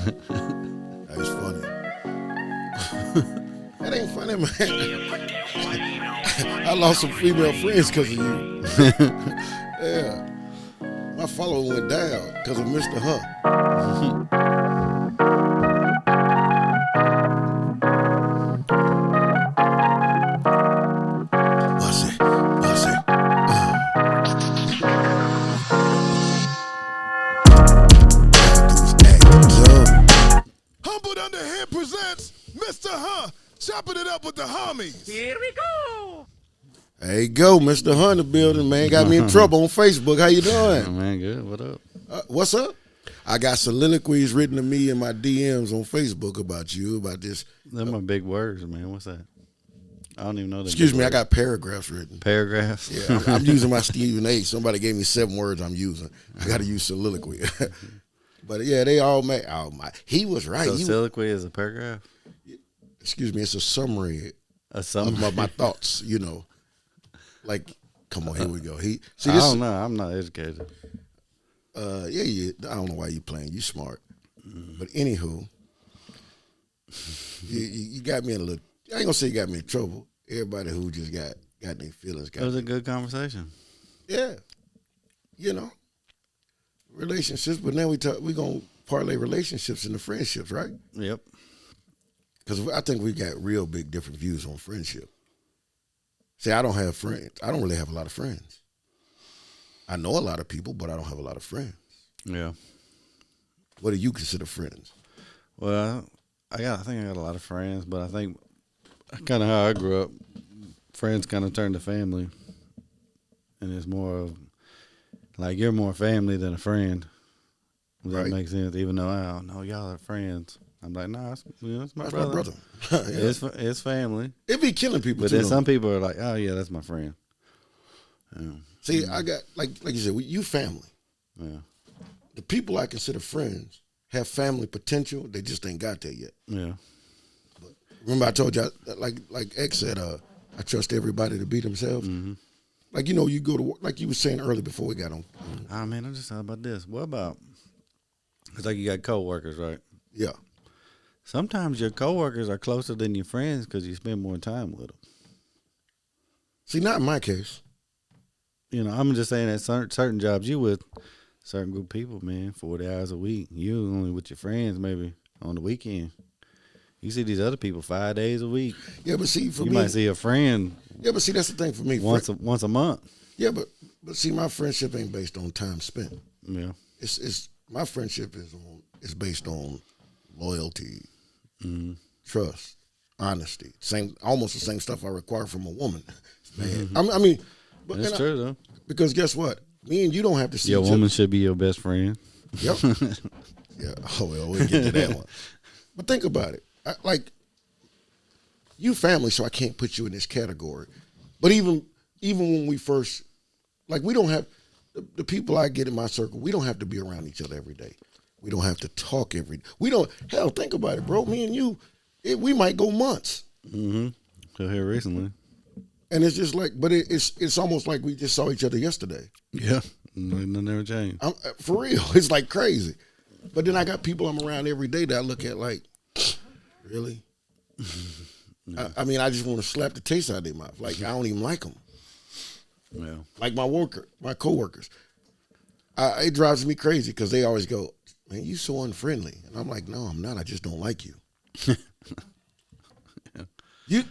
That was funny. That ain't funny, man. I lost some female friends because of you. Yeah. My following went down because of Mr. Huh. Bust it. Bust it. Humbled Under Him presents Mr. Huh, Chopping It Up with the HuHmies. Here we go. There you go, Mr. Huh in the building, man. Got me in trouble on Facebook. How you doing? Man, good. What up? What's up? I got soliloquies written to me in my DMs on Facebook about you, about this. Them are big words, man. What's that? I don't even know that. Excuse me, I got paragraphs written. Paragraphs? Yeah, I'm using my Stephen A. Somebody gave me 7 words I'm using. I got to use soliloquy. But yeah, they all made. Oh my, he was right. So soliloquy is a paragraph? Excuse me, it's a summary. A summary of my thoughts. You know, like, come on, here we go. I don't know. I'm not educated. Yeah. I don't know why you playing. You smart. But anywho, you got me in a little. I ain't gonna say you got me in trouble. Everybody who just got their feelings. It was a good conversation. Yeah, you know, relationships. But now we gonna parlay relationships into friendships, right? Yep. Because I think we got real big different views on friendship. See, I don't have friends. I don't really have a lot of friends. I know a lot of people, but I don't have a lot of friends. Yeah. What do you consider friends? Well, I think I got a lot of friends, but I think kind of how I grew up, friends kind of turned to family, and it's more of like you're more family than a friend. Does that make sense? Even though I don't know y'all are friends, I'm like, nah, it's my brother. Yeah. It's family. It be killing people, but too, then some people are like, oh yeah, that's my friend. Yeah. See, I got like you said, you family. Yeah. The people I consider friends have family potential. They just ain't got there yet. Yeah. But remember, I told you, like X said, I trust everybody to be themselves. Mm-hmm. Like, you know, you go to work, like you were saying earlier before we got on. Oh man, I'm just talking about this. What about? It's like you got coworkers, right? Yeah. Sometimes your coworkers are closer than your friends because you spend more time with them. See, not in my case. You know, I'm just saying that certain jobs you with certain group of people, man, 40 hours a week. You only with your friends maybe on the weekend. You see these other people 5 days a week. Yeah, but see, for you me, might see a friend. Yeah, but see, that's the thing for me. Once a month. Yeah, but see, my friendship ain't based on time spent. Yeah, it's my friendship is based on loyalty, trust, honesty. Almost the same stuff I require from a woman. Man, I mean, but that's true though. Because guess what? Me and you don't have to see your woman should be your best friend. Yep. Yeah. Oh well, we'll get to that one. But think about it. Like, you family, so I can't put you in this category. But even when we first, like, we don't have the people I get in my circle. We don't have to be around each other every day. We don't have to talk every day. We don't. Hell, think about it, bro. Me and you, we might go months. Mm-hmm. So here recently. And it's just like, but it's almost like we just saw each other yesterday. Yeah, nothing never changed. For real, it's like crazy. But then I got people I'm around every day that I look at like, really? Yeah. I mean, I just want to slap the taste out of their mouth. Like, I don't even like them. Yeah. Like my coworkers. It drives me crazy because they always go, man, you so unfriendly. And I'm like, no, I'm not. I just don't like you. Yeah.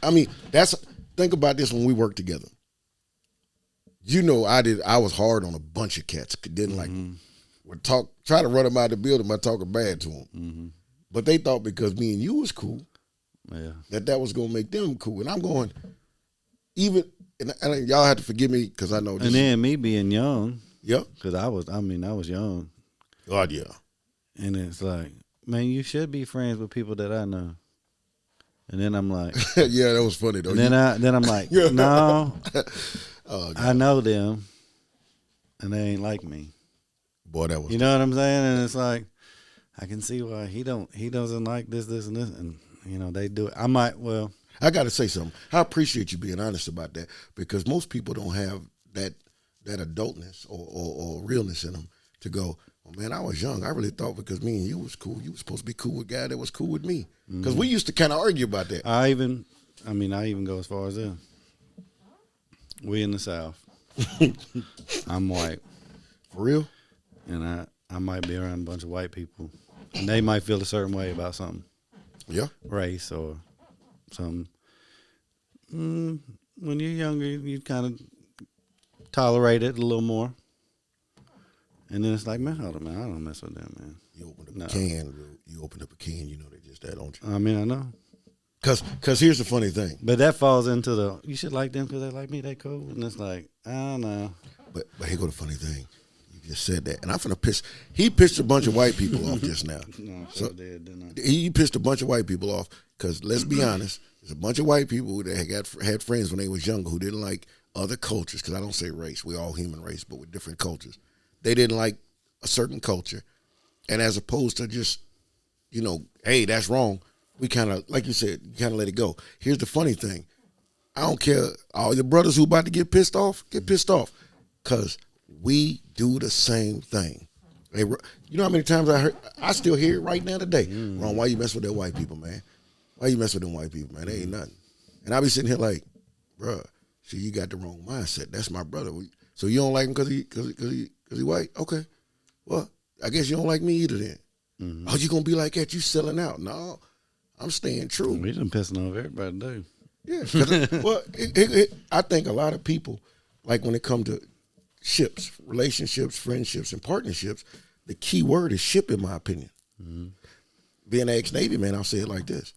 Think about this when we worked together. You know, I was hard on a bunch of cats. Didn't like them. Would try to run them out of the building by talking bad to them. Mm-hmm. But they thought because me and you was cool, that was going to make them cool. And I'm going, and y'all have to forgive me because I know this. And then me being young. Yep. Because I was young. God, yeah. And it's like, man, you should be friends with people that I know. And then I'm like, yeah, that was funny though. And then I'm like, no, I know them, and they ain't like me. Boy, that was. You know what I'm saying? And it's like, I can see why he doesn't like this, and this, and you know they do it. I got to say something. I appreciate you being honest about that because most people don't have that adultness or realness in them to go, Oh, man, I was young. I really thought because me and you was cool, you was supposed to be cool with a guy that was cool with me. Because we used to kind of argue about that. I even go as far as this. We in the South. I'm white. For real? And I might be around a bunch of white people. And they might feel a certain way about something. Yeah. Race or something. When you're younger, you kind of tolerate it a little more. And then it's like, man, hold on, man, I don't mess with them, man. You opened up a can, bro. You opened up a can, you know they just that, don't you? I mean, I know. Because here's the funny thing. But that falls into you should like them because they like me, they cool. And it's like, I don't know. But here go the funny thing. You just said that. And I'm finna piss. He pissed a bunch of white people off just now. No, I did, didn't I? He pissed a bunch of white people off because, let's be honest, there's a bunch of white people that had friends when they was younger who didn't like other cultures, because I don't say race. We're all human race, but with different cultures. They didn't like a certain culture. And as opposed to just, hey, that's wrong, we kind of, like you said, you kind of let it go. Here's the funny thing. I don't care. All your brothers who about to get pissed off, because we do the same thing. You know how many times I still hear it right now today. Ron, why you mess with that white people, man? Why you mess with them white people, man? They ain't nothing. And I be sitting here like, bruh, see, you got the wrong mindset. That's my brother. So you don't like him because he white? Okay. Well, I guess you don't like me either then. Mm-hmm. Oh, you gonna be like that? You selling out? No, I'm staying true. We done pissing off everybody too. Yeah. Well, I think a lot of people, like when it comes to ships, relationships, friendships, and partnerships, the key word is ship, in my opinion. Mm-hmm. Being an ex-Navy man, I'll say it like this.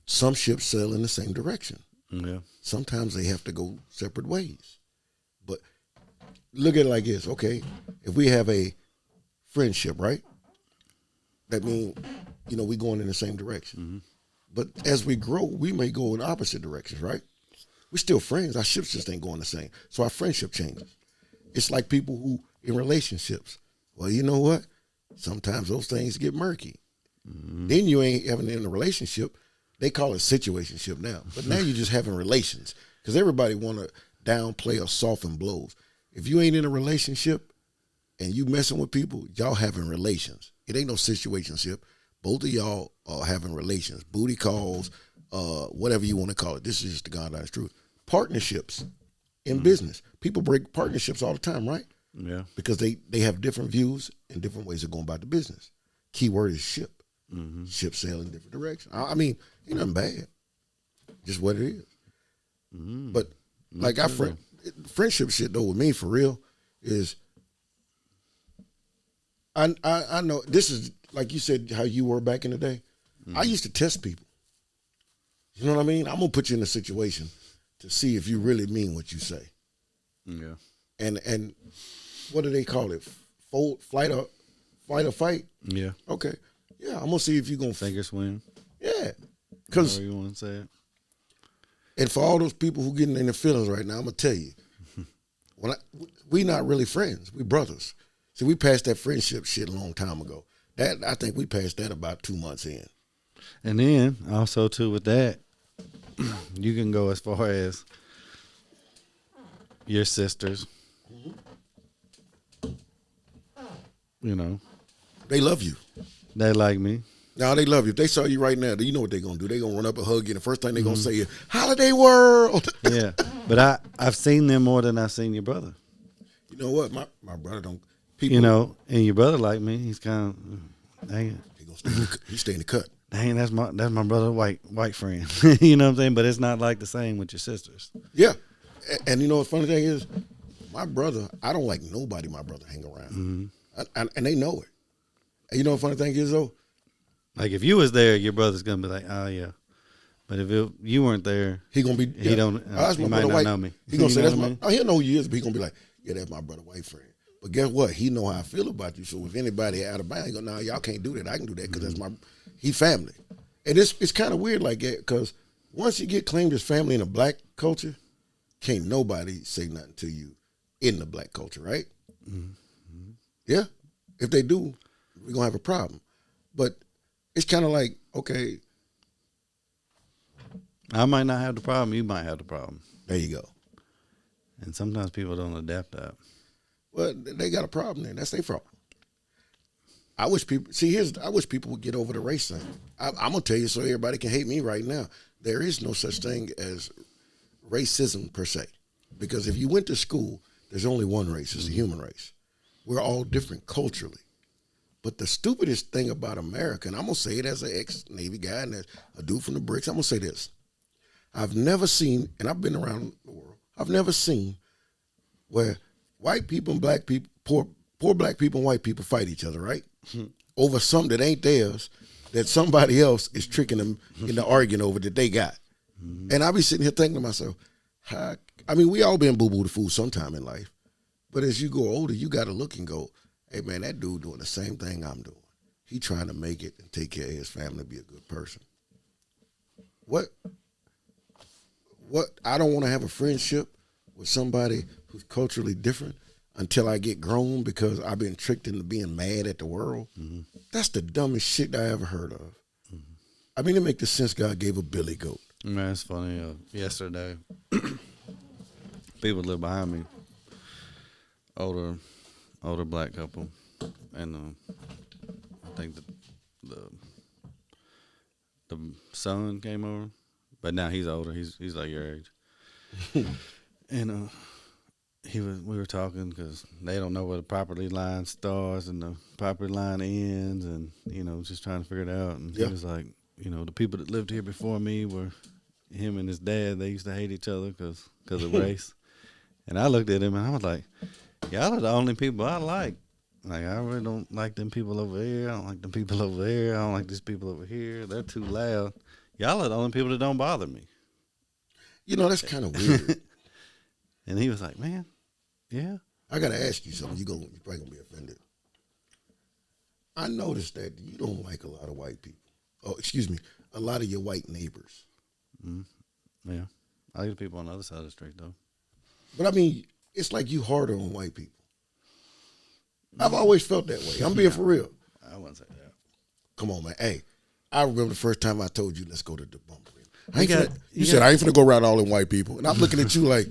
Some ships sail in the same direction. Yeah. Sometimes they have to go separate ways. But look at it like this, okay? If we have a friendship, right? That means, we going in the same direction. Mm-hmm. But as we grow, we may go in opposite directions, right? We're still friends. Our ships just ain't going the same. So our friendship changes. It's like people who in relationships. Well, you know what? Sometimes those things get murky. Mm-hmm. Then you ain't having in a relationship. They call it situationship now. But now you're just having relations. Because everybody want to downplay or soften blows. If you ain't in a relationship and you messing with people, y'all having relations. It ain't no situationship. Both of y'all are having relations. Booty calls, whatever you want to call it. This is just the God honest truth. Partnerships in business. People break partnerships all the time, right? Yeah. Because they have different views and different ways of going about the business. Key word is ship. Mm-hmm. Ship sail in different directions. I mean, ain't nothing bad. Just what it is. Mm-hmm. But like our friendship shit though with me for real is I know this is like you said how you were back in the day. Mm-hmm. I used to test people. You know what I mean? I'm gonna put you in a situation to see if you really mean what you say. Yeah. And what do they call it? Flight or fight? Yeah. Okay. Yeah, I'm gonna see if you're gonna finger swing. Yeah. Because you want to say it. And for all those people who getting in their feelings right now, I'm gonna tell you, we not really friends. We brothers. See, we passed that friendship shit a long time ago. That I think we passed that about 2 months in. And then also too with that, you can go as far as your sisters. They love you. They like me. No, they love you. If they saw you right now, you know what they're going to do. They're going to run up and hug you. And the first thing they're going to say is, Holiday World. Yeah. But I've seen them more than I've seen your brother. You know what? My brother don't. People, and your brother like me. He's kind of, dang it. He stay in the cut. Dang, that's my brother, white friend. You know what I'm saying? But it's not like the same with your sisters. Yeah. And you know what the funny thing is? My brother, I don't like nobody my brother hang around. Mm-hmm. And they know it. And you know what the funny thing is, though? Like, if you was there, your brother's going to be like, oh, yeah. But if you weren't there, he going to be, he might not know me. He going to say, that's my, he'll know who he is, but he going to be like, yeah, that's my brother, white friend. But guess what? He know how I feel about you. So if anybody out of bounds, he go, nah, y'all can't do that. I can do that because that's he family. And it's kind of weird like that because once you get claimed as family in a black culture, can't nobody say nothing to you in the black culture, right? Mm-hmm. Yeah. If they do, we're going to have a problem. But it's kind of like, okay. I might not have the problem. You might have the problem. There you go. And sometimes people don't adapt that. Well, they got a problem then. That's their fault. I wish people would get over the race thing. I'm gonna tell you so everybody can hate me right now. There is no such thing as racism per se, because if you went to school, there's only one race. It's the human race. We're all different culturally. But the stupidest thing about America, and I'm gonna say it as an ex-Navy guy and as a dude from the bricks, I'm gonna say this: I've never seen, and I've been around the world, I've never seen where white people and black people, poor black people and white people fight each other, right? Over something that ain't theirs, that somebody else is tricking them into arguing over that they got. And I be sitting here thinking to myself, we all been boo-boo the fool sometime in life. But as you go older, you got to look and go, hey, man, that dude doing the same thing I'm doing. He trying to make it and take care of his family, be a good person. What I don't want to have a friendship with somebody who's culturally different until I get grown because I've been tricked into being mad at the world. That's the dumbest shit I ever heard of. I mean, it make the sense God gave a billy goat. Man, it's funny. Yesterday, people live behind me, older black couple, and I think the son came over, but now he's older. He's like your age, and we were talking because they don't know where the property line starts and the property line ends, and just trying to figure it out. And he was like, the people that lived here before me were him and his dad. They used to hate each other because of race. And I looked at him and I was like, y'all are the only people I like. Like, I really don't like them people over here. I don't like them people over there. I don't like these people over here. They're too loud. Y'all are the only people that don't bother me. That's kind of weird. And he was like, man, yeah. I got to ask you something. You're probably going to be offended. I noticed that you don't like a lot of white people. Oh, excuse me, a lot of your white neighbors. Yeah. I like the people on the other side of the street, though. But, I mean, it's like you harder on white people. I've always felt that way. I'm being for real. I wouldn't say that. Come on, man. Hey, I remember the first time I told you, let's go to the bumper. You said, I ain't finna go around all them white people. And I'm looking at you like,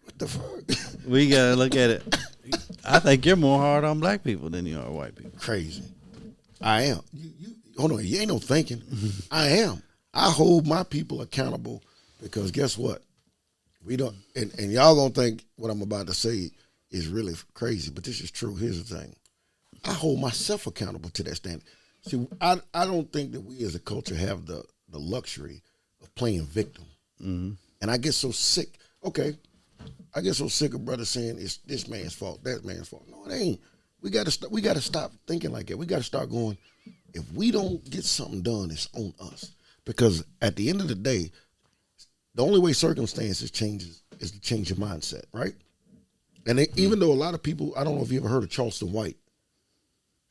what the fuck? We got to look at it. I think you're more hard on black people than you are white people. Crazy. I am. You hold on. You ain't no thinking. I am. I hold my people accountable because guess what? We don't, and y'all gonna think what I'm about to say is really crazy, but this is true. Here's the thing. I hold myself accountable to that standard. See, I don't think that we as a culture have the luxury of playing victim. And I get so sick. Okay. I get so sick of brothers saying it's this man's fault, that man's fault. No, it ain't. We gotta stop thinking like that. We gotta start going, if we don't get something done, it's on us. Because at the end of the day, the only way circumstances changes is to change your mindset, right? And even though a lot of people, I don't know if you ever heard of Charleston White.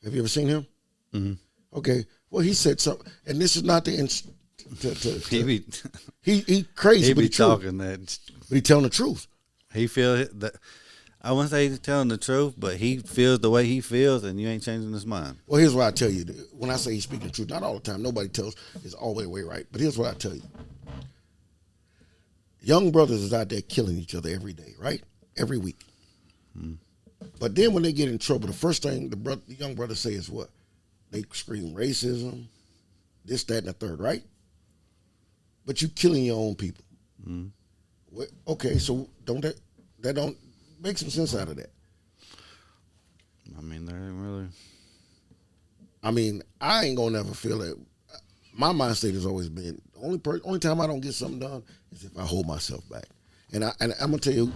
Have you ever seen him? Okay. Well, he said something, and this is not the he crazy, he but be he true. talking that. But he telling the truth. He feel that. I wouldn't say he's telling the truth, but he feels the way he feels, and you ain't changing his mind. Well, here's what I tell you. When I say he's speaking the truth, not all the time. Nobody tells it's all the way right. But here's what I tell you. Young brothers is out there killing each other every day, right? Every week. But then when they get in trouble, the first thing the young brothers say is what? They scream racism, this, that, and the third, right? But you killing your own people. Okay, so that don't make some sense out of that. I mean, there ain't really. I mean, I ain't gonna never feel it. My mind state has always been the only time I don't get something done is if I hold myself back. And I'm gonna tell you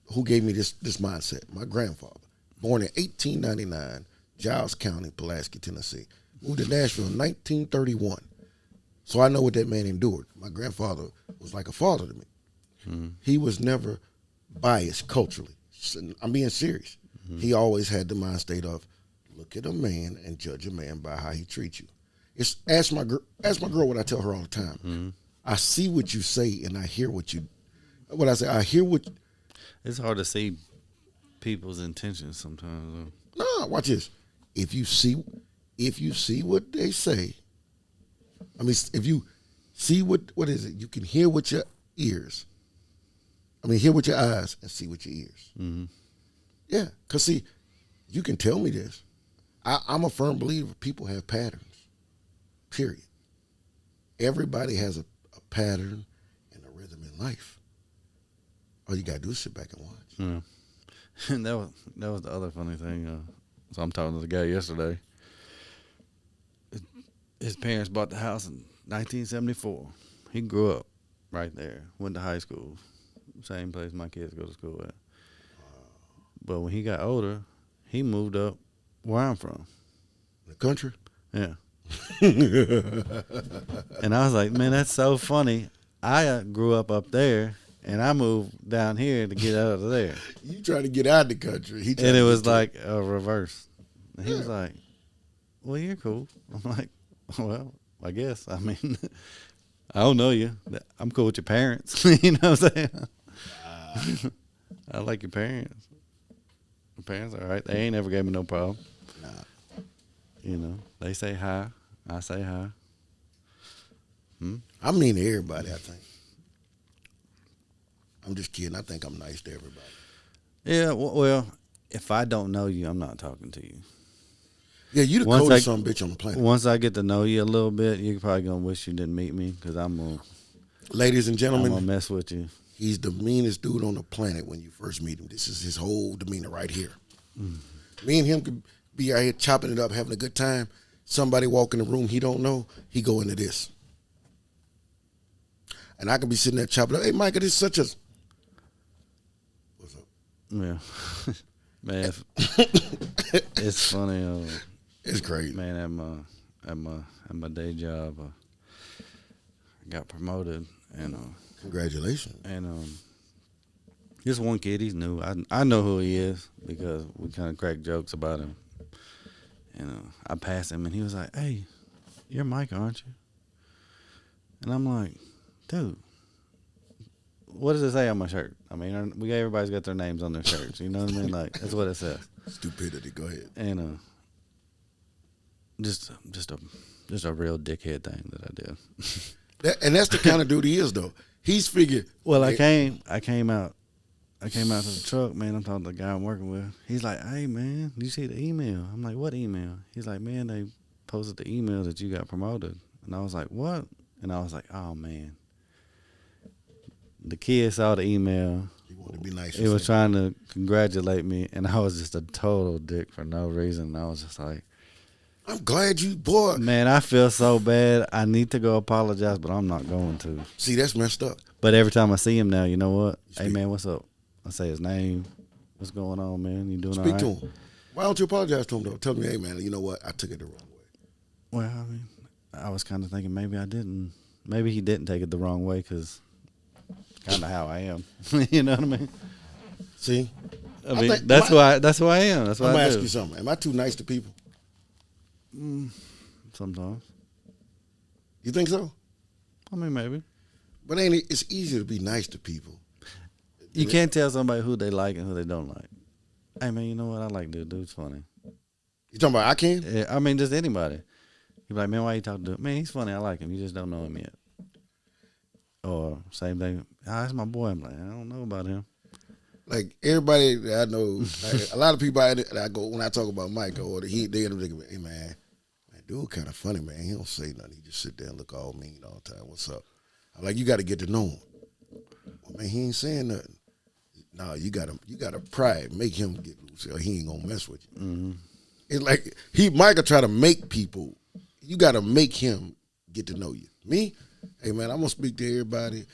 who gave me this mindset. My grandfather, born in 1899, Giles County, Pulaski, Tennessee, moved to Nashville in 1931. So I know what that man endured. My grandfather was like a father to me. He was never biased culturally. I'm being serious. He always had the mind state of look at a man and judge a man by how he treats you. It's ask my girl what I tell her all the time. I see what you say and I hear what I say. I hear what. It's hard to see people's intentions sometimes. No, watch this. If you see what they say, I mean, if you see what is it? You can hear with your ears. I mean, hear with your eyes and see with your ears. Yeah, because see, you can tell me this. I'm a firm believer people have patterns. Period. Everybody has a pattern and a rhythm in life. All you gotta do is sit back and watch. Yeah. And that was the other funny thing. So I'm talking to the guy yesterday. His parents bought the house in 1974. He grew up right there. Went to high school, same place my kids go to school at. But when he got older, he moved up where I'm from. The country? Yeah. And I was like, man, that's so funny. I grew up there, and I moved down here to get out of there. You trying to get out of the country. And it was like a reverse. And he was like, well, you're cool. I'm like, well, I guess. I mean, I don't know you. I'm cool with your parents. You know what I'm saying? I like your parents. My parents are all right. They ain't ever gave me no problem. Nah. You know, they say hi. I say hi. I mean to everybody, I think. I'm just kidding. I think I'm nice to everybody. Yeah, well, if I don't know you, I'm not talking to you. Yeah, you the coldest son of a bitch on the planet. Once I get to know you a little bit, you're probably going to wish you didn't meet me because Ladies and gentlemen, I'm going to mess with you. He's the meanest dude on the planet when you first meet him. This is his whole demeanor right here. Me and him could be out here chopping it up, having a good time. Somebody walk in the room he don't know, he go into this. And I could be sitting there chopping up. Hey, Micah, this is such a... What's up? Yeah. Man, it's funny. It's crazy. Man, at my day job, I got promoted, and Congratulations. And this one kid, he's new. I know who he is because we kind of crack jokes about him. And I passed him, and he was like, "Hey, you're Mike, aren't you?" And I'm like, "Dude, what does it say on my shirt?" I mean, everybody's got their names on their shirts. You know what I mean? Like that's what it says. Stupidity. Go ahead. And just a real dickhead thing that I did. And that's the kind of dude he is, though. He's figured. Well, I came out to the truck, man. I'm talking to the guy I'm working with. He's like, "Hey, man, did you see the email?" I'm like, "What email?" He's like, "Man, they posted the email that you got promoted." And I was like, "What?" And I was like, "Oh, man." The kid saw the email. He wanted to be nice. He was trying to congratulate me, and I was just a total dick for no reason. I was just like, I'm glad you, boy. man, I feel so bad. I need to go apologize, but I'm not going to. See, that's messed up. But every time I see him now, you know what? Hey, man, what's up? I say his name. What's going on, man? You doing all right? Speak to him. Why don't you apologize to him, though? Tell me, hey, man, you know what? I took it the wrong way. Well, I mean, I was kind of thinking maybe I didn't. Maybe he didn't take it the wrong way because kind of how I am. You know what I mean? See? I mean, that's who I am. That's what I do. I'm going to ask you something. Am I too nice to people? Sometimes. You think so? I mean, maybe. But ain't it? It's easier to be nice to people. You can't tell somebody who they like and who they don't like. Hey, man, you know what? I like this dude's funny. You talking about I can? Yeah, I mean, just anybody. You be like, man, why you talking to him? Man, he's funny. I like him. You just don't know him yet. Or same thing. That's my boy. I'm like, I don't know about him. Like everybody that I know, like, a lot of people that I go when I talk about Mike or they end up thinking, hey man, dude kind of funny, man. He don't say nothing. He just sit there and look all mean all the time. What's up? I'm like, you got to get to know him. Well, man, he ain't saying nothing. No, you gotta pride, make him get loose, or he ain't gonna mess with you. Mm-hmm. It's like Mike try to make people. You got to make him get to know you. Me, hey man, I'm gonna speak to everybody.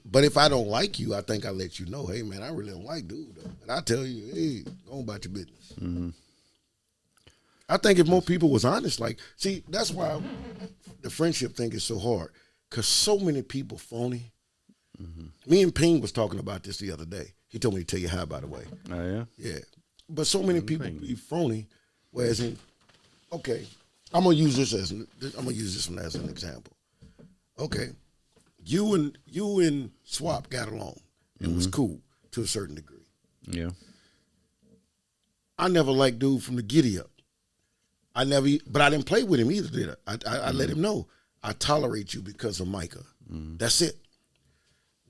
But if I don't like you, I think I let you know. Hey man, I really don't like dude. Though. And I tell you, hey, go on about your business. Mm-hmm. I think if more people was honest, like, see, that's why the friendship thing is so hard, cause so many people phony. Mm-hmm. Me and Ping was talking about this the other day. He told me to tell you hi, by the way. Oh yeah, yeah. But so many people be phony. Whereas, okay, I'm gonna use this one as an example. Okay, you and Swap got along and was cool to a certain degree. Yeah. I never liked dude from the Giddy Up. But I didn't play with him either, did I? I let him know I tolerate you because of Micah. That's it.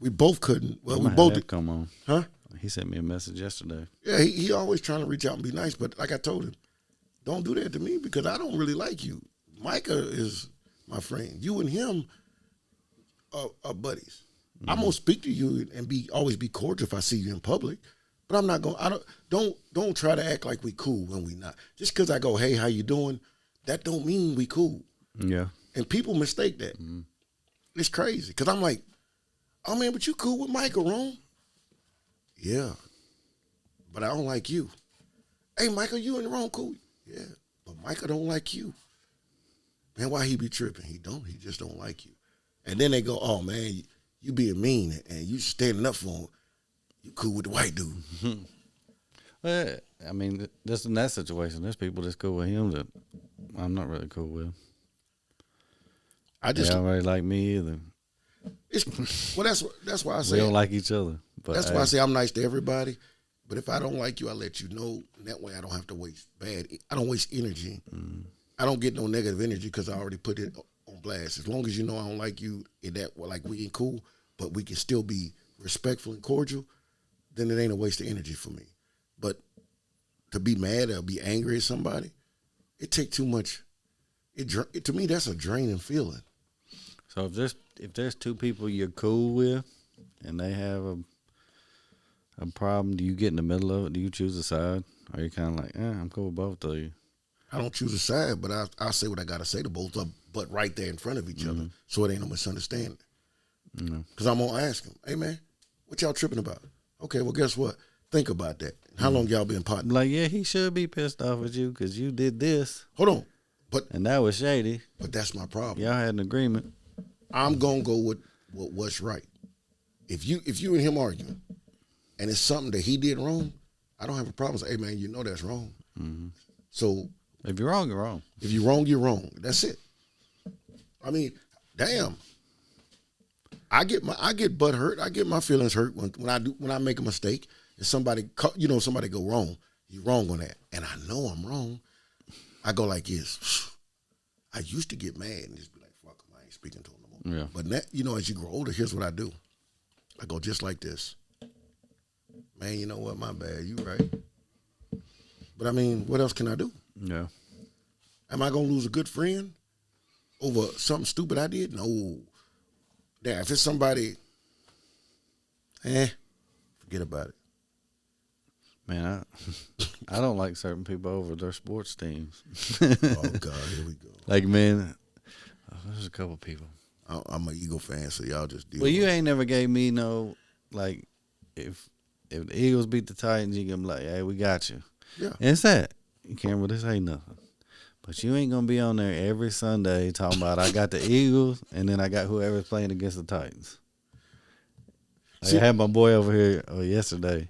We both couldn't. Well, we both did. Come on, huh? He sent me a message yesterday. Yeah, he always trying to reach out and be nice, but like I told him, don't do that to me because I don't really like you. Micah is my friend. You and him are buddies. Mm-hmm. I'm gonna speak to you and always be cordial if I see you in public. But I'm not gonna. Don't try to act like we cool when we not. Just because I go, hey, how you doing? That don't mean we cool. Yeah. And people mistake that. Mm-hmm. It's crazy because I'm like, oh man, but you cool with Micah, Rome? Yeah, but I don't like you. Hey, Micah, you and Rome cool? Yeah, but Micah don't like you. Man, why he be tripping? He don't. He just don't like you. And then they go, oh man, you being mean and you standing up for him. You cool with the white dude. Mm-hmm. Well, I mean, just in that situation, there's people that's cool with him that I'm not really cool with. They don't really like me either. That's why I say we don't like each other. But that's why I say I'm nice to everybody. But if I don't like you, I let you know. That way I don't have to waste I don't waste energy. Mm-hmm. I don't get no negative energy because I already put it on blast. As long as you know I don't like you and that like we ain't cool, but we can still be respectful and cordial, then it ain't a waste of energy for me. But to be mad or be angry at somebody, it takes too much. To me, that's a draining feeling. So if there's two people you're cool with and they have a problem, do you get in the middle of it? Do you choose a side? Or are you kind of like, I'm cool with both of you? I don't choose a side, but I'll say what I got to say to both of them, but right there in front of each other, so it ain't no misunderstanding. Because I'm going to ask them, hey, man, what y'all tripping about? Okay, well, guess what? Think about that. How long y'all been partners? Like, yeah, he should be pissed off at you because you did this. Hold on. And that was shady. But that's my problem. Y'all had an agreement. I'm going to go with what's right. If you and him arguing and it's something that he did wrong, I don't have a problem saying, hey, man, you know that's wrong. Mm-hmm. So if you're wrong, you're wrong. If you're wrong, you're wrong. That's it. I mean, damn. I get butt hurt. I get my feelings hurt when I make a mistake and somebody go wrong. You're wrong on that, and I know I'm wrong. I go like this. I used to get mad and just be like, "Fuck him, I ain't speaking to him no more." Yeah. But now, as you grow older, here's what I do. I go just like this. Man, you know what? My bad. You right. But I mean, what else can I do? Yeah. Am I gonna lose a good friend over something stupid I did? No. Damn, if it's somebody, forget about it. Man, I don't like certain people over their sports teams. Oh, God, here we go. Like, man, there's a couple people. I'm an Eagle fan, so y'all just deal with it. You ain't never gave me no, like, if the Eagles beat the Titans, you can be like, hey, we got you. Yeah. And it's that. You can't really say nothing. But you ain't going to be on there every Sunday talking about I got the Eagles and then I got whoever's playing against the Titans. Like, I had my boy over here yesterday.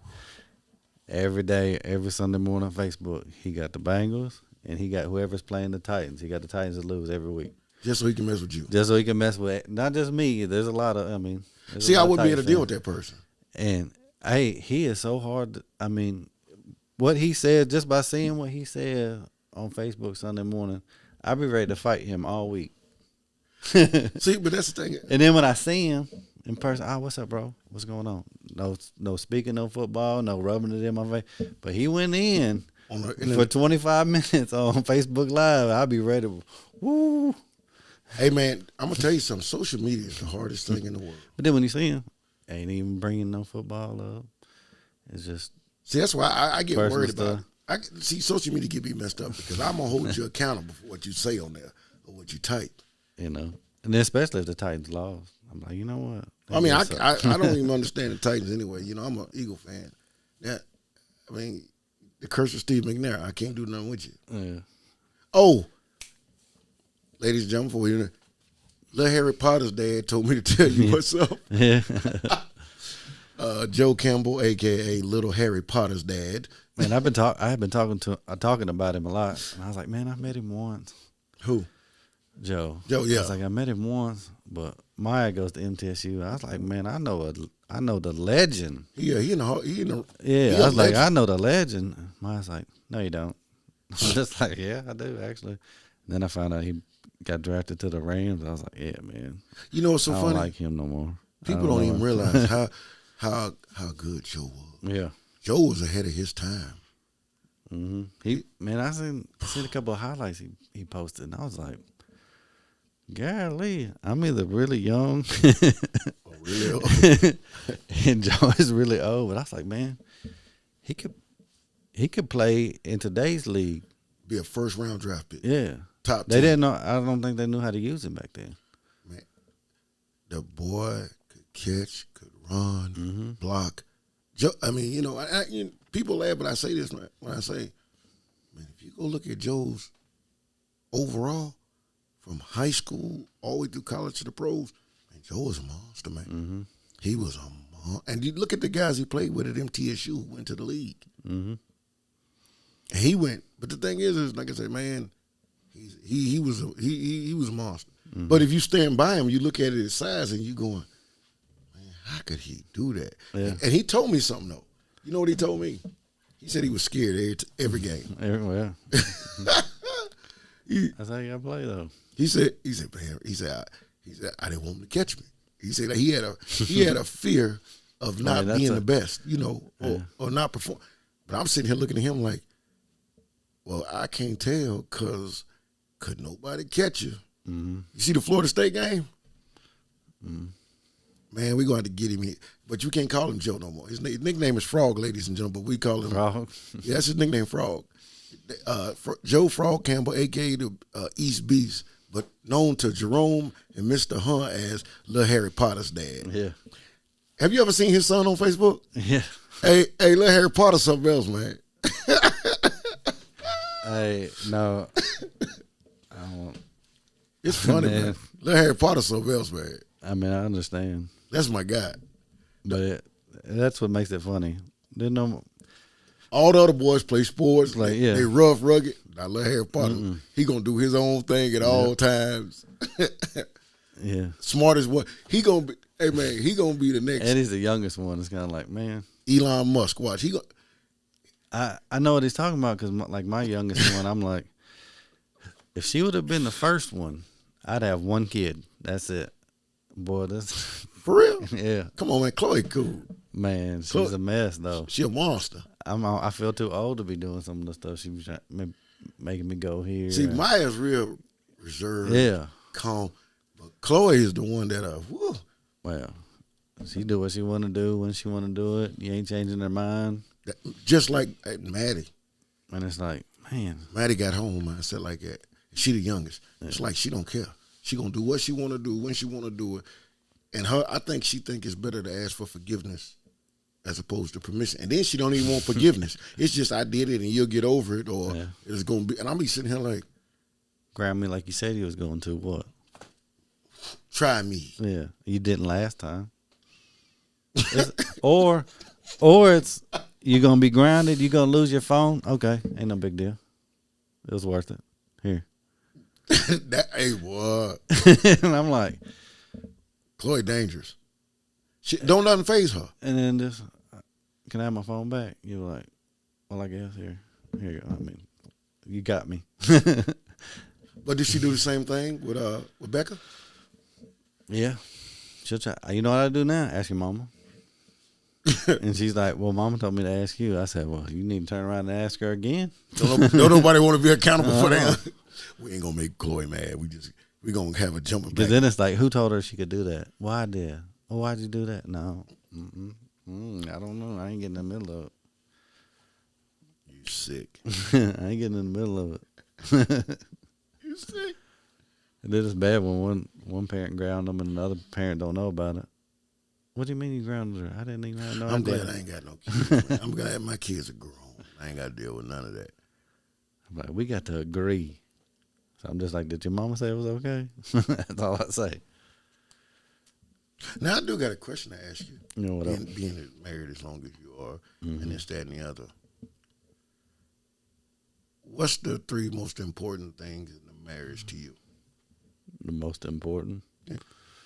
Every day, every Sunday morning on Facebook, he got the Bengals and he got whoever's playing the Titans. He got the Titans to lose every week. Just so he can mess with you. Just so he can mess with, not just me. There's a lot of, See, I wouldn't be able to deal with that person. And, he is so hard. What he said, just by seeing what he said on Facebook Sunday morning, I'd be ready to fight him all week. See, but that's the thing. And then when I see him in person, what's up, bro? What's going on? No speaking, no football, no rubbing it in my face. But he went in for 25 minutes on Facebook Live. I'd be ready to, woo. Hey, man, I'm going to tell you something. Social media is the hardest thing in the world. But then when you see him, ain't even bringing no football up. It's just. See, that's why I get worried about it. See, social media get me messed up because I'm going to hold you accountable for what you say on there or what you type. And then especially if the Titans lost. I'm like, you know what? I mean, I don't even understand the Titans anyway. I'm an Eagle fan. The curse of Steve McNair. I can't do nothing with you. Yeah. Oh, ladies and gentlemen, before we little Harry Potter's dad told me to tell you what's up. Yeah. Joe Campbell, a.k.a. Little Harry Potter's dad. Man, I've been talking about him a lot. And I was like, man, I met him once. Who? Joe. Joe, yeah. I was like, I met him once, but Maya goes to MTSU. I was like, man, I know the legend. Yeah, I was like, I know the legend. Maya's like, no, you don't. I'm just like, yeah, I do actually. And then I found out he got drafted to the Rams. I was like, yeah, man. You know what's so funny? I don't like him no more. People don't even realize how good Joe was. Yeah. Joe was ahead of his time. I seen a couple of highlights he posted, and I was like, golly, I'm either really young Oh, really? and Joe is really old. But I was like, man, he could play in today's league. Be a first round draft pick. Yeah. Top 10. They didn't know. I don't think they knew how to use him back then. Man, the boy could catch, could run, block. I mean, people laugh, but I say this when I say, man, if you go look at Joe's overall from high school all the way through college to the pros, man, Joe was a monster, man. Mm-hmm. He was a monster. And you look at the guys he played with at MTSU who went to the league. Mm-hmm. And he went, but the thing is like I said, man, he was a monster. Mm-hmm. But if you stand by him, you look at his size and you going, man, how could he do that? Yeah. And he told me something though. You know what he told me? He said he was scared every game. Well, that's how you gotta play though. He said, man, I didn't want him to catch me. He said that he had a fear of not being the best, or not perform. But I'm sitting here looking at him like, well, I can't tell because could nobody catch you? Mm-hmm. You see the Florida State game? Mm-hmm. Man, we're going to have to get him here. But you can't call him Joe no more. His nickname is Frog, ladies and gentlemen, but we call him Frog. Yeah, that's his nickname, Frog. Joe Frog Campbell, a.k.a. the East Beast, but known to Jerome and Mr. Hunt as Lil Harry Potter's dad. Yeah. Have you ever seen his son on Facebook? Yeah. Hey, Lil Harry Potter something else, man. Hey, no. I don't. It's funny, man. Lil Harry Potter something else, man. I mean, I understand. That's my guy. But that's what makes it funny. Didn't know. All the other boys play sports. Like, they rough, rugged. Now, Lil Harry Potter, he going to do his own thing at all times. Yeah. Smart as what. He going to be, hey, man, he going to be the next. And he's the youngest one. It's kind of like, man. Elon Musk, watch. I know what he's talking about because, my youngest one, I'm like, if she would have been the first one, I'd have one kid. That's it. Boy, that's... For real? Yeah. Come on, man. Chloe cool. Man, she's a mess, though. She a monster. I feel too old to be doing some of the stuff she was making me go here. See, Maya's real reserved, calm. But Chloe is the one that, whew. Well, she do what she want to do when she want to do it. You ain't changing her mind. Just like Maddie. And it's like, man. Maddie got home mindset like that. She the youngest. Yeah. It's like she don't care. She gonna do what she want to do when she want to do it. And I think she think it's better to ask for forgiveness as opposed to permission. And then she don't even want forgiveness. It's just I did it and you'll get over it, or it's gonna be. And I'm be sitting here like, grab me like you said he was going to. What? Try me. Yeah, you didn't last time. or it's you're gonna be grounded. You're gonna lose your phone. Okay, ain't no big deal. It was worth it. Here. Hey, what? And I'm like, Chloe dangerous. She don't nothing faze her. And then this, can I have my phone back? You're like, well, I guess here you go. I mean, you got me. But did she do the same thing with Becca? Yeah, she'll try. You know what I do now? Ask your mama. And she's like, well, mama told me to ask you. I said, well, you need to turn around and ask her again. Don't nobody want to be accountable for that. We ain't gonna make Chloe mad. We gonna have a jumping back. Because then it's like, who told her she could do that? Why did? Oh, why'd you do that? No, I don't know. I ain't getting in the middle of it. You sick? I ain't getting in the middle of it. You sick? And then it's bad when one parent ground them and another parent don't know about it. What do you mean you grounded her? I didn't even have no idea. I'm glad I ain't got no kids. Man. I'm glad my kids are grown. I ain't got to deal with none of that. I'm like, we got to agree. So I'm just like, did your mama say it was okay? That's all I say. Now, I do got a question to ask you. You know what? Being married as long as you are, and this, that, and the other. What's the 3 most important things in the marriage to you? The most important? Yeah.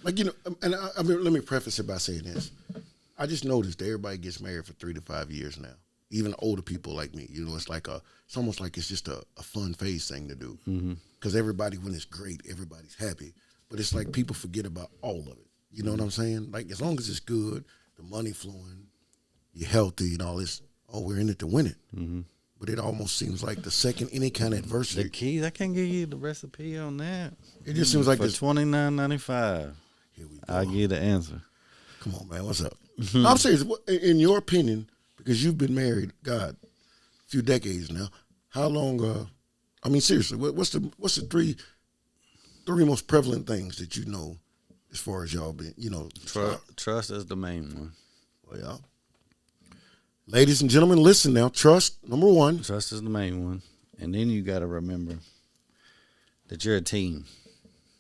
Like, and I mean, let me preface it by saying this. I just noticed that everybody gets married for 3 to 5 years now. Even older people like me. It's like it's almost like it's just a fun phase thing to do. Because everybody, when it's great, everybody's happy. But it's like people forget about all of it. You know what I'm saying? Like, as long as it's good, the money flowing, you're healthy and all this, we're in it to win it. but it almost seems like the second any kind of The adversity, keys, I can't give you the recipe on that. it just seems like For this. $29.95, Here we go. I'll give you the answer. Come on, man. What's up? No, I'm serious. In your opinion, because you've been married, God, a few decades now. How long? I mean, seriously, what's the three most prevalent things that you know as far as y'all been? Trust is the main one. Well, yeah. Ladies and gentlemen, listen now. Trust, number one. Trust is the main one. And then you got to remember that you're a team.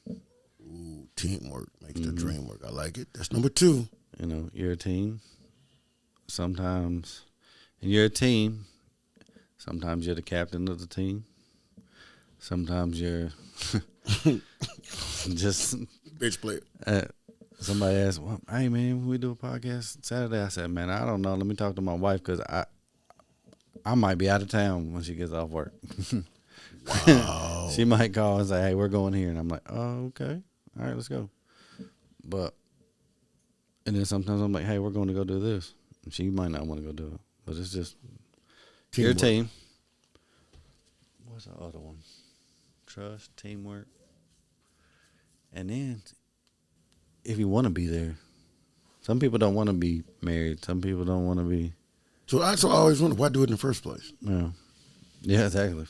Ooh, teamwork makes the dream work. I like it. That's number two. You know, you're a team. Sometimes, and you're a team. Sometimes you're the captain of the team. Sometimes you're just Bitch player. somebody asked, well, "Hey man, when we do a podcast Saturday?" I said, "Man, I don't know. Let me talk to my wife because I might be out of town when she gets off work." Wow. She might call and say, "Hey, we're going here," and I'm like, "Oh, okay, all right, let's go." And then sometimes I'm like, "Hey, we're going to go do this," and she might not want to go do it, but it's just your team. What's the other one? Trust, teamwork, and then if you want to be there. Some people don't want to be married. Some people don't want to be. So I always wonder, why do it in the first place? Yeah, exactly.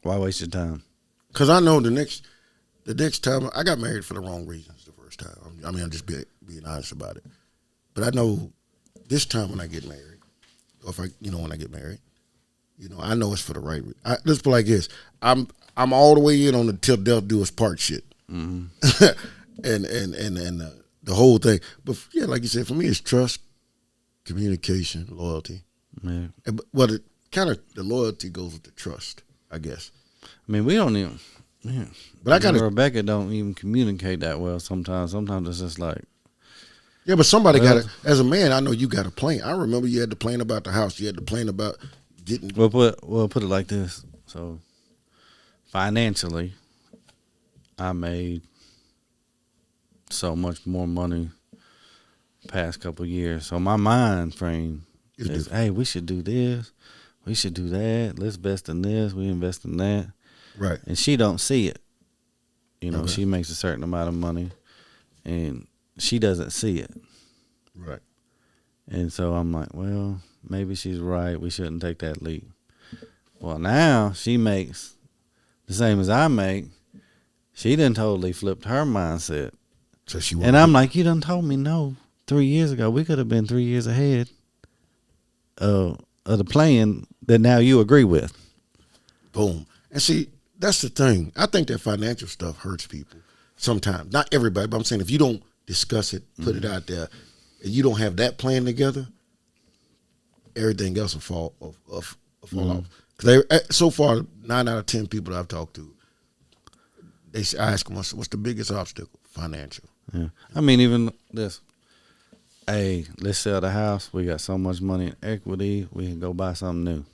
Why waste your time? Because I know the next time I got married for the wrong reasons the first time. I mean, I'm just being honest about it. But I know this time when I get married, or when I get married, I know it's for the right reason. Let's put it like this: I'm all the way in on the till death do us part shit, and the whole thing. But yeah, like you said, for me, it's trust, communication, loyalty. Yeah. Well, the loyalty goes with the trust, I guess. I mean, we don't even. Yeah. But Rebecca don't even communicate that well sometimes. Sometimes it's just like. Yeah, but somebody got to, as a man, I know you got to plan. I remember you had to plan about the house. You had to plan about getting. We'll put it like this. So, financially, I made so much more money past couple of years. So my mind frame is, hey, we should do this. We should do that. Let's invest in this. We invest in that. Right. And she don't see it. Okay. She makes a certain amount of money, and she doesn't see it. Right. And so I'm like, well, maybe she's right. We shouldn't take that leap. Well, now she makes the same as I make. She done totally flipped her mindset. So and I'm like, you done told me no 3 years ago. We could have been 3 years ahead of the plan that now you agree with. Boom. And see, that's the thing. I think that financial stuff hurts people sometimes. Not everybody, but I'm saying if you don't discuss it, put it out there, and you don't have that plan together, everything else will fall off. Because so far, 9 out of 10 people that I've talked to, I ask them, what's the biggest obstacle? Financial. Yeah. I mean, even this. Hey, let's sell the house. We got so much money in equity. We can go buy something new.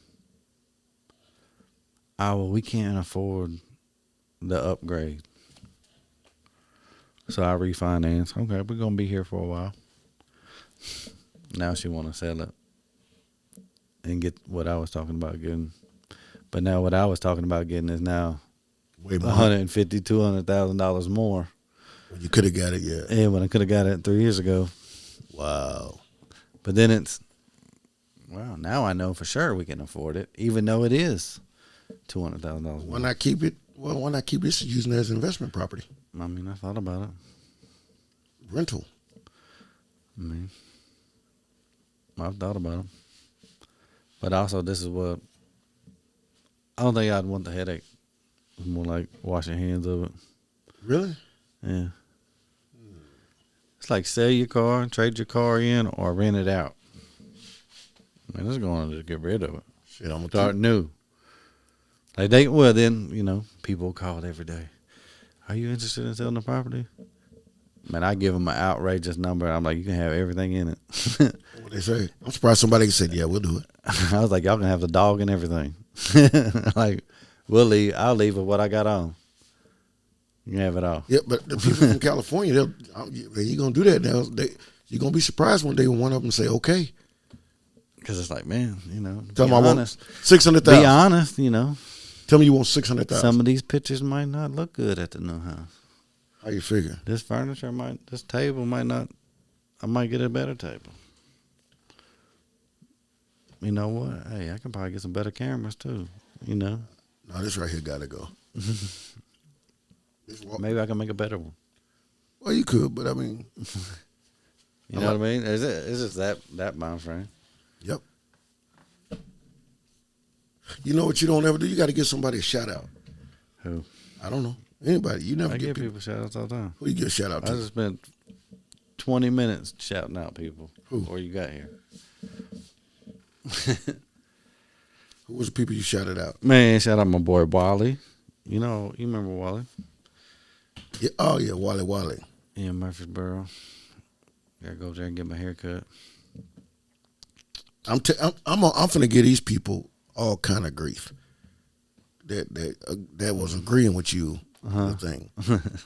Well, we can't afford the upgrade. So I refinance. Okay, we're going to be here for a while. Now she want to sell it and get what I was talking about getting. But now what I was talking about getting is now way more. $150,000, $200,000 more. Well, you could have got it, yeah. Yeah, when I could have got it 3 years ago. Wow. But then it's, well, now I know for sure we can afford it, even though it is $200,000. Why not keep it? Well, why not keep this using it as investment property? I mean, I thought about it. Rental. I mean, I've thought about it. But also, this is what, I don't think I'd want the headache. It's more like washing hands of it. Really? Yeah. It's like sell your car, trade your car in, or rent it out. Man, this is going to just get rid of it. Shit, I'm gonna start new. Like then, people call every day. Are you interested in selling the property? Man, I give them an outrageous number. I'm like, you can have everything in it. What they say? I'm surprised somebody said, yeah, we'll do it. I was like, y'all can have the dog and everything. Like, we'll leave. I'll leave with what I got on. You can have it all. Yeah, but the people from California, you're going to do that now. You're going to be surprised one day when one of them say, okay. Because it's like, man, Tell be them I want honest. 600,000. Be honest, Tell me you want 600,000. Some of these pictures might not look good at the new house. How you figure? This furniture this table might not. I might get a better table. You know what? Hey, I can probably get some better cameras too. No, this right here got to go. Maybe I can make a better one. Well, you could, but I mean, you know what I mean? Is it that mind frame? Yep. You know what you don't ever do? You got to give somebody a shout out. Who? I don't know. Anybody. You never I give give people shout outs all the time. Who you give a shout out to? I just spent 20 minutes shouting out people Who? before you got here. Who was the people you shouted out? Man, shout out my boy Wally. You remember Wally? Yeah. Oh yeah, Wally. Yeah, Murfreesboro. Gotta go there and get my hair cut. I'm finna give these people all kind of grief. That was agreeing with you. The thing.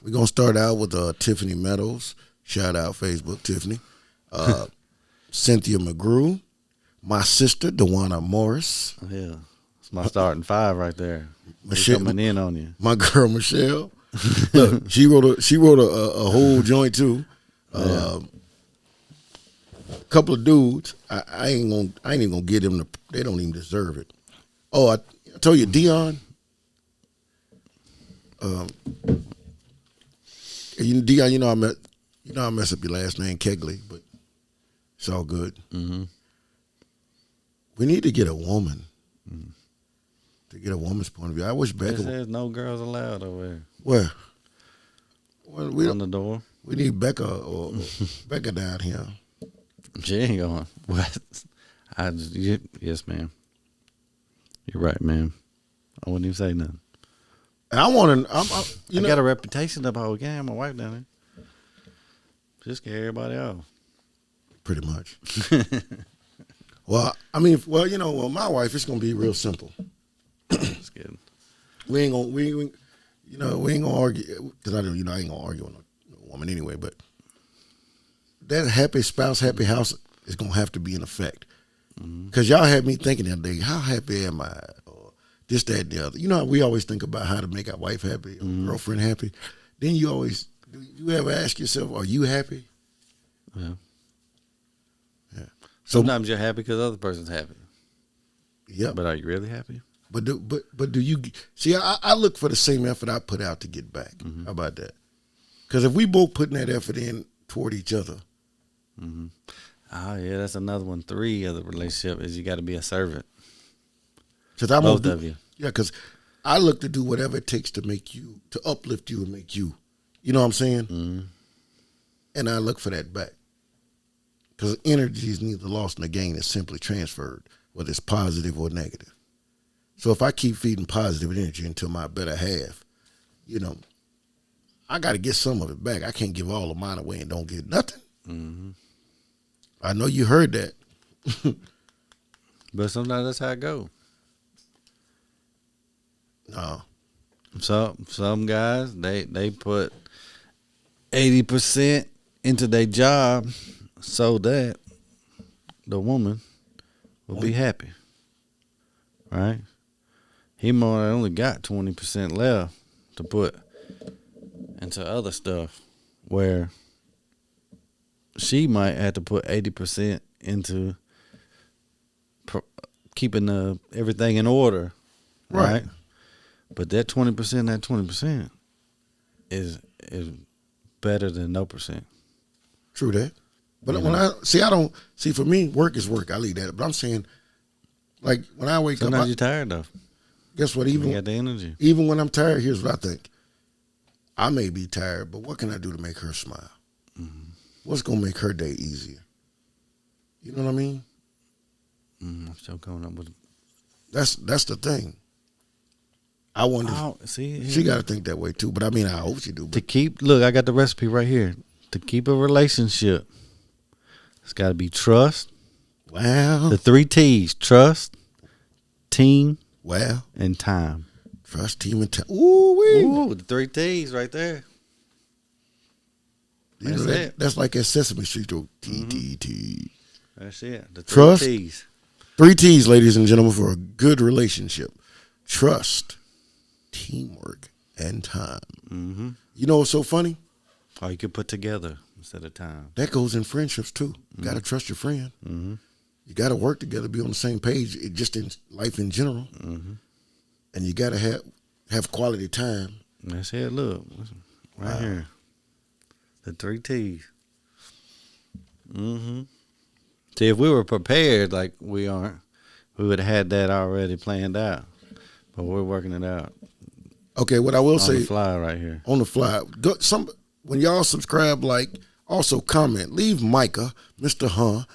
We're gonna start out with Tiffany Meadows. Shout out Facebook Tiffany. Cynthia McGrew. My sister Dewana Morris. Yeah, it's my starting five right there. Michelle Coming in on you. My girl Michelle. Look, she wrote a whole joint too. A couple of dudes. I ain't even gonna get them. They don't even deserve it. Oh, I told you, Dion. Dion, I mess up your last name, Kegley, but it's all good. Mm-hmm. We need to get a woman to get a woman's point of view. I wish Becca. It says no girls allowed over here. Where? Well, On the door. We need Becca or Becca down here. She ain't going. What? Yes, ma'am. You're right, ma'am. I wouldn't even say nothing. And I want to. I got a reputation up whole game. My wife down there. Just scare everybody off. Pretty much. Well, I mean, my wife, it's gonna be real simple. Just kidding. We ain't gonna argue because I ain't gonna argue with a woman anyway. But that happy spouse, happy house is gonna have to be in effect. Because y'all had me thinking the other day, how happy am I? Or this, that, and the other. You know how we always think about how to make our wife happy or girlfriend happy. Then do you ever ask yourself, are you happy? Yeah. Yeah. Sometimes you're happy because the other person's happy. Yeah. But are you really happy? But do you see? I look for the same effort I put out to get back. How about that? Because if we both putting that effort in toward each other. Mm-hmm. Oh yeah, that's another one. 3 of the relationship is you got to be a servant. Both of you. Yeah, because I look to do whatever it takes to uplift you and make you. You know what I'm saying? Mm-hmm. And I look for that back. Because energy is neither lost nor gained. It's simply transferred, whether it's positive or negative. So if I keep feeding positive energy into my better half, I got to get some of it back. I can't give all of mine away and don't get nothing. Mm-hmm. I know you heard that. But sometimes that's how it goes. No. Some guys, they put 80% into their job so that the woman will be happy. Right? He might only got 20% left to put into other stuff where she might have to put 80% into keeping everything in order. Right? But that 20% is better than no percent. True that. But for me, work is work. I leave that. But I'm saying, like, when I wake Sometimes up. you're tired, though. Guess what? You got the energy. Even when I'm tired, here's what I think. I may be tired, but what can I do to make her smile? Mm-hmm. What's going to make her day easier? You know what I mean? I'm still coming up with it. That's the thing. I wonder. She got to think that way too. But I mean, I hope she do. Look, I got the recipe right here. To keep a relationship, it's got to be trust. Wow. The 3 T's: trust, team, and time. Trust, team, and time. Ooh, the 3 T's right there. That's like that Sesame Street. T. That's it. The 3 Trust, T's. 3 T's, ladies and gentlemen, for a good relationship: trust, teamwork, and time. Mm-hmm. You know what's so funny? Or you could put together instead of time. That goes in friendships too. You gotta trust your friend. Mm-hmm. You gotta work together, be on the same page, just in life in general. Mm-hmm. And you gotta have quality time. That's it. Look, right here, the 3 T's. Mm-hmm. See, if we were prepared like we aren't, we would have had that already planned out. But we're working it out Okay, what I will on say the fly right here. on the fly. When y'all subscribe, like, also comment. Leave Micah, Mr.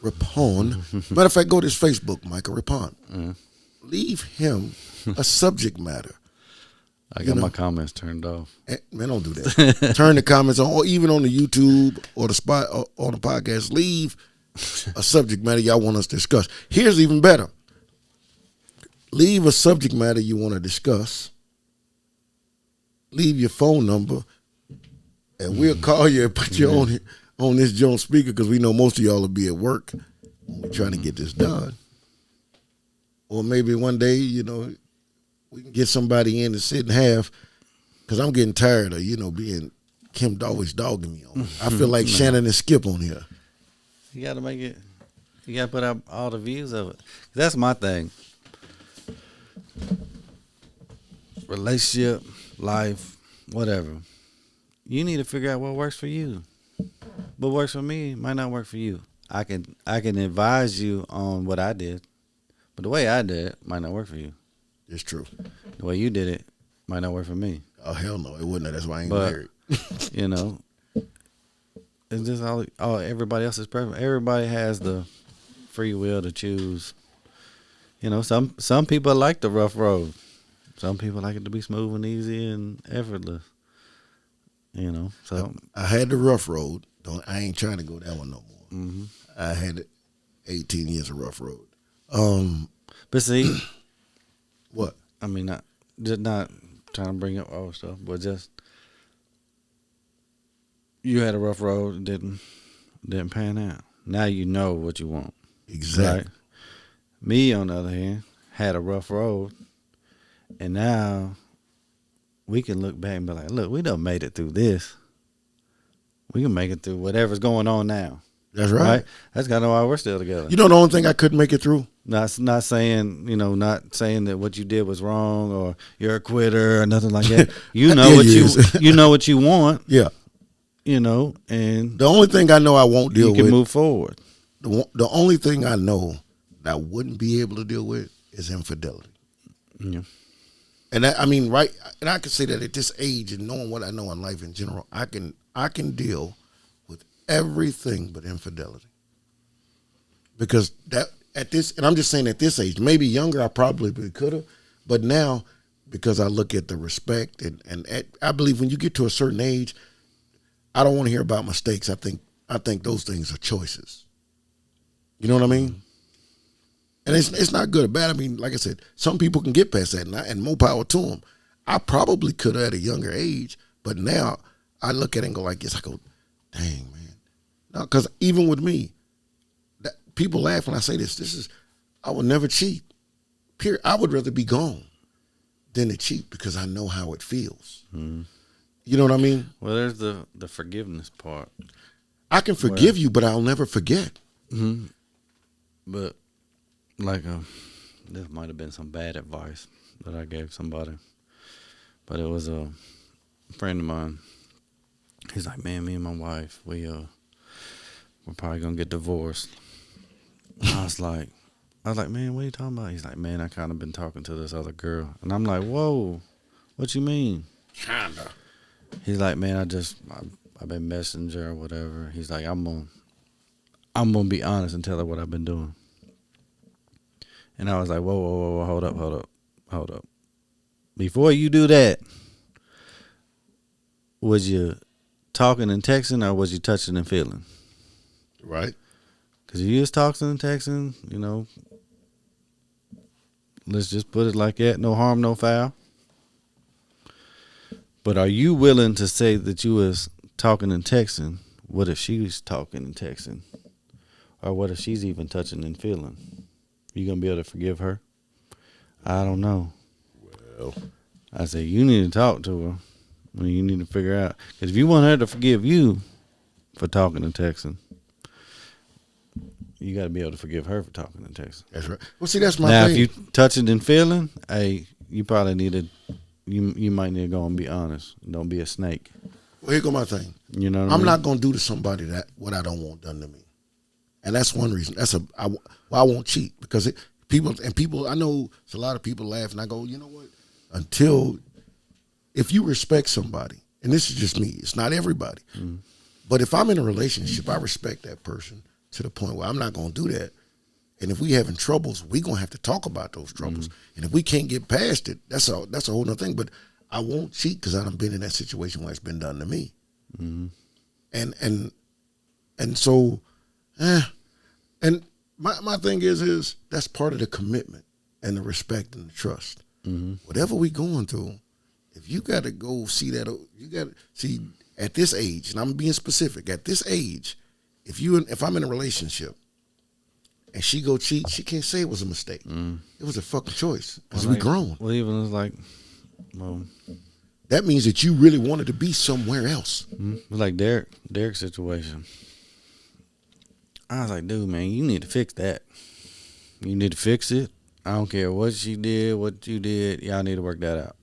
Rapon. Matter of fact, go to his Facebook, Micah Rapon. Leave him a subject matter. I got my comments turned off. Man, don't do that. Turn the comments on, or even on the YouTube or the spot or on the podcast. Leave a subject matter y'all want us to discuss. Here's even better. Leave a subject matter you want to discuss. Leave your phone number, and we'll call you and put you on this Jones speaker, because we know most of y'all will be at work when we're trying to get this done. Or maybe one day, we can get somebody in to sit and have, because I'm getting tired of, being Kim always dogging me on. I feel like Shannon and Skip on here. You got to make it. You got to put out all the views of it. That's my thing. Relationship, life, whatever. You need to figure out what works for you. What works for me might not work for you. I can advise you on what I did, but the way I did it might not work for you. It's true. The way you did it might not work for me. Oh, hell no, it wouldn't. That's why I ain't married. It's just all everybody else's preference. Everybody has the free will to choose. Some people like the rough road. Some people like it to be smooth and easy and effortless. So I had the rough road. I ain't trying to go that one no more. Mm-hmm. I had 18 years of rough road. But see, what? I mean, not trying to bring up old stuff, but just you had a rough road and didn't pan out. Now you know what you want. Exactly. Right? Me, on the other hand, had a rough road, and now we can look back and be like, look, we done made it through this. We can make it through whatever's going on now. That's right. That's kind of why we're still together. The only thing I couldn't make it through? Not saying that what you did was wrong or you're a quitter or nothing like that. You know what you want. Yeah. And the only thing I know I won't deal with. You can move forward. The only thing I know that I wouldn't be able to deal with is infidelity. Yeah. And and I can say that at this age and knowing what I know in life in general, I can deal with everything but infidelity. Because and I'm just saying at this age, maybe younger I probably could have, but now, because I look at the respect and I believe when you get to a certain age, I don't want to hear about mistakes. I think those things are choices. You know what I mean? And it's not good or bad. I mean, like I said, some people can get past that, and more power to them. I probably could have at a younger age, but now I look at it and go like this. I go, dang, man. No, because even with me, people laugh when I say this. I would never cheat. Period. I would rather be gone than to cheat because I know how it feels. Mm-hmm. You know what I mean? Well, there's the forgiveness part. I can forgive you, but I'll never forget. Mm-hmm. But this might have been some bad advice that I gave somebody, but it was a friend of mine. He's like, man, me and my wife, we're probably gonna get divorced. I was like, man, what are you talking about? He's like, man, I kind of been talking to this other girl, and I'm like, whoa, what you mean? Kinda. He's like, man, I've been messenger or whatever. He's like, I'm gonna be honest and tell her what I've been doing. And I was like, whoa, hold up. Before you do that, was you talking and texting or was you touching and feeling? Right. Because you just talking and texting, let's just put it like that, no harm, no foul. But are you willing to say that you was talking and texting? What if she was talking and texting? Or what if she's even touching and feeling? You gonna be able to forgive her? I don't know. Well, I said, you need to talk to her. You need to figure out. Because if you want her to forgive you for talking and texting, you got to be able to forgive her for talking and texting. that's right. Well, see, that's my Now, thing. if you touching and feeling, hey, you probably need to, you might need to go and be honest. Don't be a snake. Well, here go my thing. You know what I I'm mean? not gonna do to somebody that what I don't want done to me, and that's one reason. I won't cheat because people. I know it's a lot of people laugh, and I go, you know what? If you respect somebody, and this is just me, it's not everybody, but if I'm in a relationship, I respect that person to the point where I'm not gonna do that. And if we having troubles, we gonna have to talk about those troubles. And if we can't get past it, that's a whole nother thing. But I won't cheat because I done been in that situation where it's been done to me. And so, and my thing is that's part of the commitment and the respect and the trust. Whatever we going through, if you got to go see that, you got to see at this age, and I'm being specific. At this age, if I'm in a relationship and she go cheat, she can't say it was a mistake. It was a fucking choice because we grown. Well, even it's like, That means that you really wanted to be somewhere else. it's like Derek's situation. I was like, dude, man, you need to fix that. You need to fix it. I don't care what she did, what you did. Y'all need to work that out.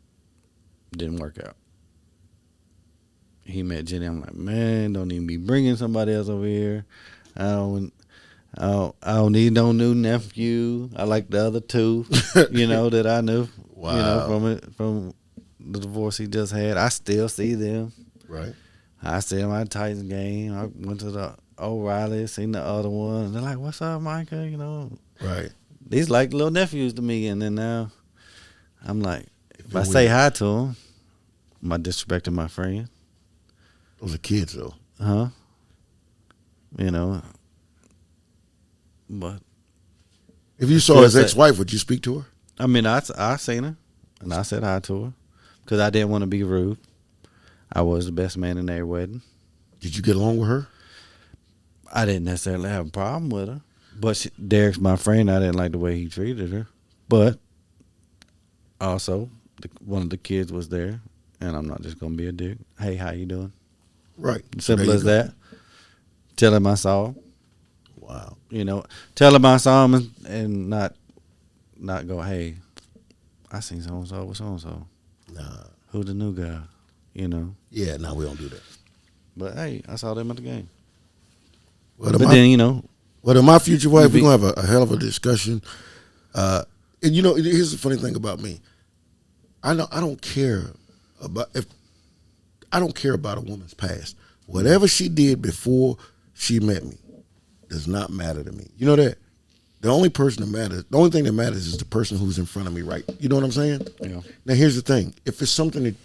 Didn't work out. He met Jenny. I'm like, man, don't even be bringing somebody else over here. I don't need no new nephew. I like the other two, that I knew. Wow. From the divorce he just had. I still see them. Right. I see them at Titans game. I went to the O'Reilly, seen the other one. And they're like, what's up, Micah? Right. These like little nephews to me. And then now I'm like, if I Weird. say hi to them, am I disrespecting my friend? Those are kids, though. Huh? But If you saw his ex-wife, would you speak to her? I mean, I seen her, and I said hi to her because I didn't want to be rude. I was the best man in their wedding. Did you get along with her? I didn't necessarily have a problem with her, but Derek's my friend. I didn't like the way he treated her, but also one of the kids was there, and I'm not just gonna be a dick. Hey, how you doing? Right. Simple as that. Tell him I saw him. Wow. Tell him I saw him and not go, hey, I seen so-and-so with so-and-so. Nah. Who's the new guy? Yeah, no, we don't do that. But, hey, I saw them at the game. Well, But then, Well, to my future wife, we're going to have a hell of a discussion. And, here's the funny thing about me. I don't care about a woman's past. Whatever she did before she met me does not matter to me. You know that? The only thing that matters is the person who's in front of me, right? You know what I'm saying? Yeah. Now, here's the thing. If it's something that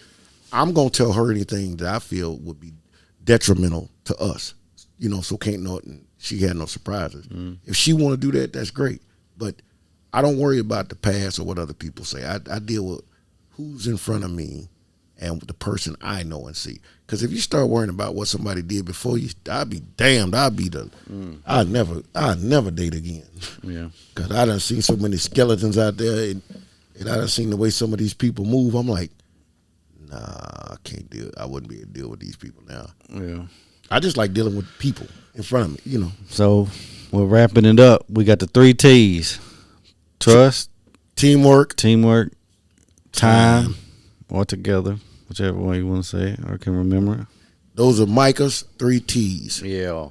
I'm going to tell her anything that I feel would be detrimental to us, so she had no surprises. If she want to do that, that's great. But I don't worry about the past or what other people say. I deal with who's in front of me and the person I know and see. Because if you start worrying about what somebody did before you, I'd be damned. I'd never date again. Yeah. Because I done seen so many skeletons out there, and I done seen the way some of these people move. I'm like, nah, I can't deal. I wouldn't be able to deal with these people now. Yeah. I just like dealing with people in front of me, So, we're wrapping it up. We got the 3 T's. Trust, Teamwork, time, or together, whichever way you want to say it or can remember it. Those are Micah's 3 T's. Yeah.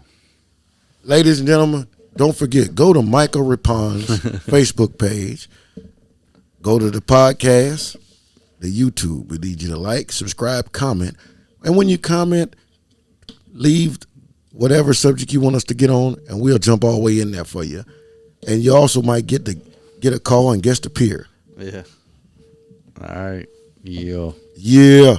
Ladies and gentlemen, don't forget, go to Micah Ripon's Facebook page. Go to the podcast, the YouTube. We need you to like, subscribe, comment. And when you comment, leave whatever subject you want us to get on, and we'll jump all the way in there for you. And you also might get a call and guest appear. Yeah. All right. Yeah. Yeah.